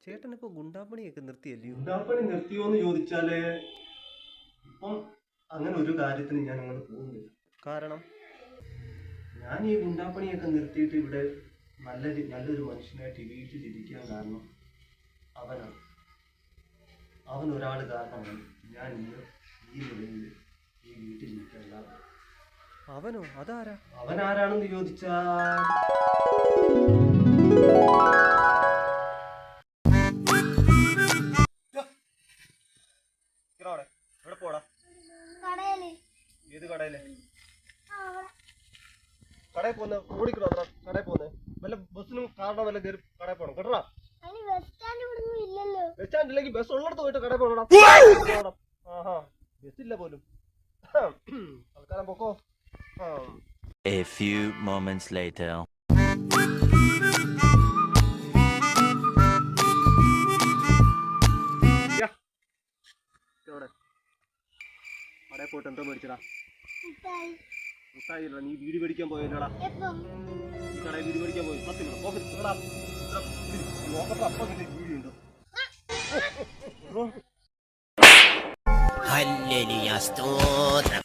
ചേട്ടനിപ്പോ ഗുണ്ടാപ്പണിയൊക്കെ നിർത്തിയല്ലയോ? ഗുണ്ടാപ്പണി നിർത്തിയോന്ന് ചോദിച്ചാല് ഇപ്പം അങ്ങനെ ഒരു കാര്യത്തിന് ഞാൻ അങ്ങനെ പോകുന്നില്ല. കാരണം ഞാൻ ഈ ഗുണ്ടാപ്പണിയൊക്കെ നിർത്തിയിട്ട് ഇവിടെ നല്ലൊരു മനുഷ്യനായിട്ട് വീട്ടിലിരിക്കാൻ കാരണം അവനാണ്. അവൻ ഒരാൾ കാരണമാണ് ഞാൻ ഇന്ന് ഈ നിലയിൽ ഈ വീട്ടിലിരിക്കാൻ. അവനോ? അതാരാ? അവനാരാണെന്ന് ചോദിച്ചാൽ എവിടെ പോടാ? ഏത് കടയില്? കടയിൽ പോന്ന ഓടിക്കണോ? കടയിൽ പോന്നെ വല്ല ബസ്സിനും കാറിനോ വല്ല കയറി കടയിൽ പോണം കേട്ടോടാ. ബസ് സ്റ്റാൻഡിലേക്ക് ബസ് ഉള്ളിടത്ത് പോയിട്ട് കടയിൽ പോകണം. ആഹാ, ബസ്സില്ല പോലും. തൽക്കാലം പൊക്കോ. A few moments later. കടയിൽ പോയിട്ട് എന്തോ മേടിച്ചടാ? മുട്ടായി. നീ വീട് മേടിക്കാൻ പോയല്ലോടാ? ഈ കടയിൽ വീട് മേടിക്കാൻ പോയി. വീടുണ്ടോ? Hallelujah, സ്തോത്രം.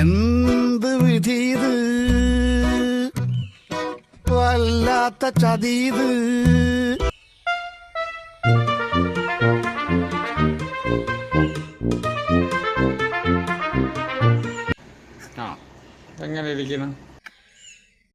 എന്ത് വിധീത്, വല്ലാത്ത ചതീത്. എങ്ങനെ ഇരിക്കണം?